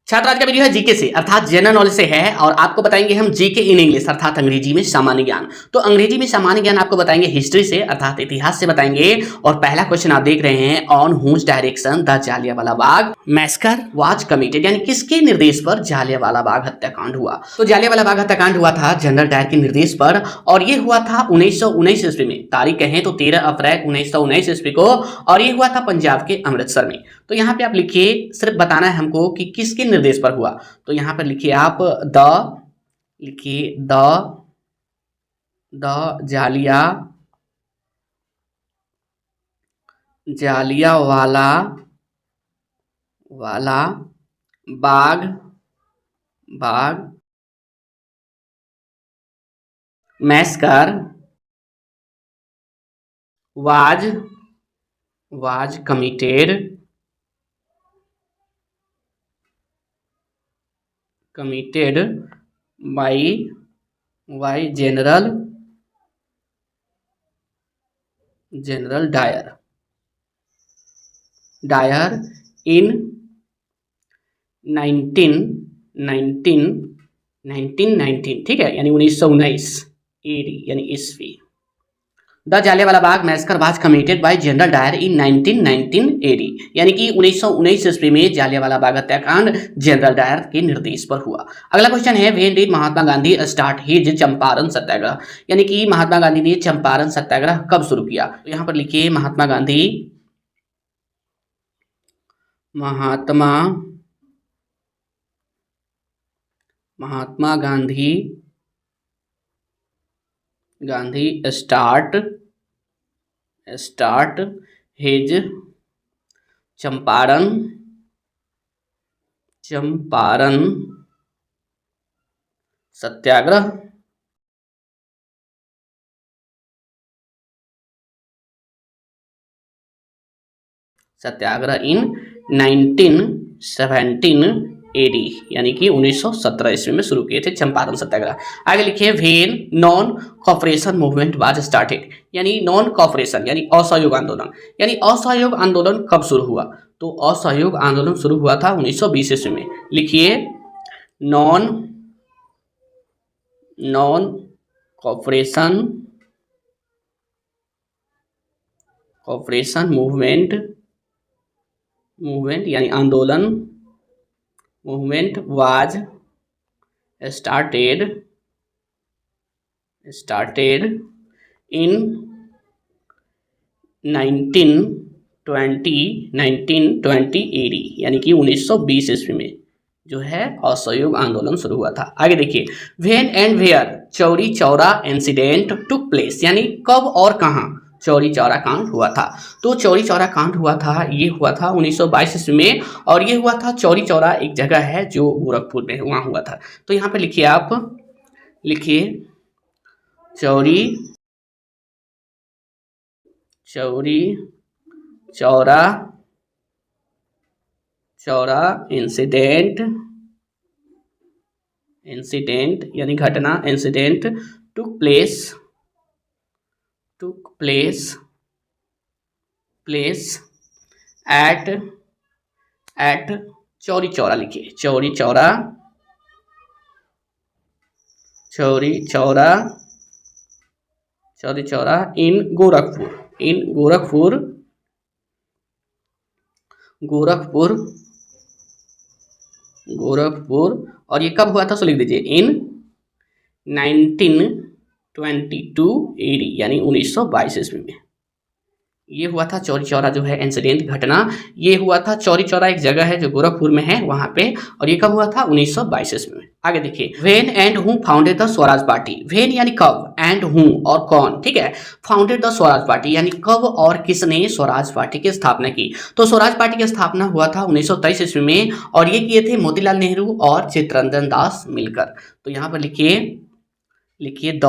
छात्र आज का वीडियो है जीके से अर्थात जनरल नॉलेज से है और आपको बताएंगे हम जीके इन इंग्लिश अर्थात अंग्रेजी में सामान्य ज्ञान। तो अंग्रेजी में सामान्य ज्ञान आपको बताएंगे हिस्ट्री से अर्थात इतिहास से बताएंगे। और पहला क्वेश्चन आप देख रहे हैं on whose direction the Jallianwala Bagh massacre was committed, यानी किसके निर्देश पर जालियांवाला बाग हत्याकांड हुआ। तो जालियांवाला बाग हत्याकांड हुआ था जनरल डायर के निर्देश पर और ये हुआ था 1919 ईस्वी में। तारीख कहें तो 13 अप्रैल 1919 ईस्वी को और ये हुआ था पंजाब के अमृतसर में। तो यहाँ पे आप लिखिए, सिर्फ बताना है हमको कि किसके निर्देश पर हुआ। तो यहाँ पर लिखिए आप the Jallianwala Bagh massacre was committed by general Dyer in 1919, ठीक है, यानी 1919 एडी यानी ईस्वी। The Jallianwala Bagh massacre was committed by General Dyer in 1919 AD, यानी कि 1919 ईस्वी में जालियांवाला बाग हत्याकांड जनरल डायर के निर्देश पर हुआ। अगला क्वेश्चन है when did Mahatma Gandhi start his Champaran Satyagraha, यानी कि महात्मा गांधी ने चंपारण सत्याग्रह कब शुरू किया। तो यहाँ पर लिखिए महात्मा गांधी स्टार्ट हिज चंपारण सत्याग्रह इन 1917 एडी, यानी कि 1917 ईस्वी में शुरू किए थे चंपारण सत्याग्रह। आगे लिखिए when non cooperation movement was started, यानी नॉन कॉपरेशन यानी असहयोग आंदोलन, यानी असहयोग आंदोलन कब शुरू हुआ। तो असहयोग आंदोलन शुरू हुआ था 1920 ईस्वी में। लिखिए नॉन कॉपरेशन मूवमेंट यानी आंदोलन movement was started in 1920 AD, यानी कि 1920 ईस्वी में जो है असहयोग आंदोलन शुरू हुआ था। आगे देखिए when and where Chauri Chaura incident took place, यानी कब और कहां चौरी चौरा कांड हुआ था। तो चौरी चौरा कांड हुआ था, ये हुआ था 1922 ईस्वी में और ये हुआ था चौरी चौरा एक जगह है जो गोरखपुर में, वहां हुआ था। तो यहाँ पे लिखिए आप चौरी चौरा इंसिडेंट यानी घटना, incident took place at Chauri Chaura. लिखिए चौरी चौरा इन गोरखपुर और ये कब हुआ था, सो लिख दीजिए इन 1922 एडी, यानी 1922 ईस्वी में ये हुआ था चौरी चौरा जो है इंसिडेंट घटना। ये हुआ था चौरी चौरा एक जगह है जो गोरखपुर में है वहां पे, और ये कब हुआ था 1922 ईस्वी में। आगे देखिए when and who founded the Swaraj party. When यानी कब, एंड हु और कौन, ठीक है। फाउंडेड द स्वराज पार्टी यानी कब और किसने स्वराज पार्टी की स्थापना की। तो स्वराज पार्टी की स्थापना हुआ था 1923 ईस्वी में और ये किए थे मोतीलाल नेहरू और चित्तरंजन दास मिलकर। तो यहाँ पर लिखिए the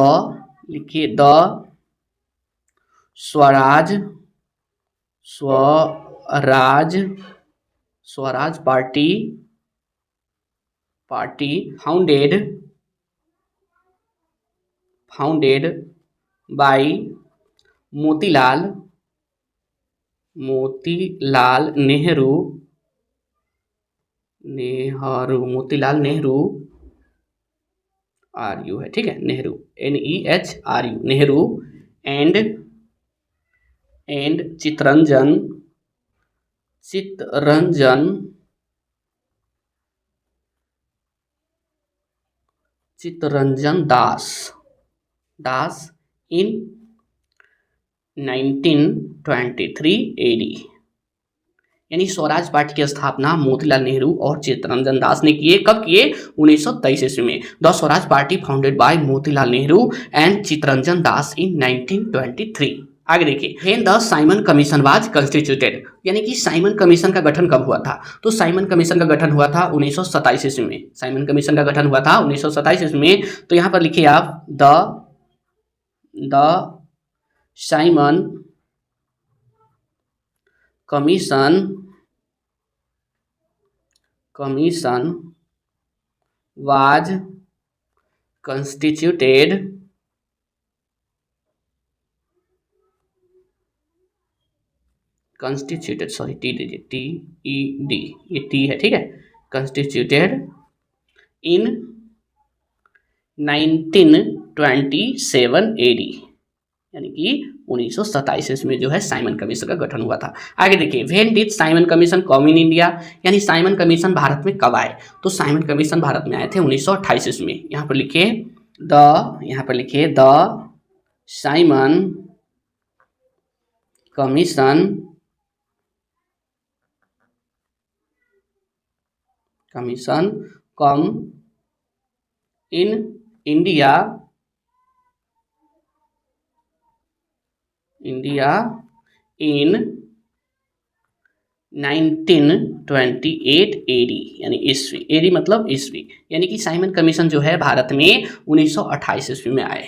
Swaraj Party founded by Motilal Nehru Nehru, Motilal Nehru RU है, ठीक है, Nehru NEHRU Nehru and Chittaranjan Das in 1923 AD। यानी स्वराज पार्टी की स्थापना मोतीलाल नेहरू और चित्तरंजन दास ने किए। कब किए? 1923 ईस्वी में। The Swaraj Party founded by Motilal Nehru and Chittaranjan Das in 1923। आगे देखिए, when the Simon Commission was constituted, यानी कि साइमन कमीशन का गठन कब हुआ था? तो साइमन कमीशन का गठन हुआ था 1927 ईस्वी में। साइमन कमीशन का गठन हुआ था 1927 ईस्वी में। तो यहां पर लिखिए आप the Simon commission was constituted sorry T दीजिए, TED, ये टी है, ठीक है, कंस्टिट्यूटेड इन 1927 AD, यानी कि 1927 ईस्वी में जो है साइमन कमीशन का गठन हुआ था। आगे देखिए, when did Simon commission come in India, यानी साइमन कमीशन भारत में कब आए? तो साइमन कमीशन भारत में आए थे 1928 ईस्वी में। यहाँ पर लिखिए the Simon commission come in India in 1928 AD, यानी ईस्वी, AD मतलब ईस्वी, यानी कि साइमन कमीशन जो है भारत में 1928 ईस्वी में आए।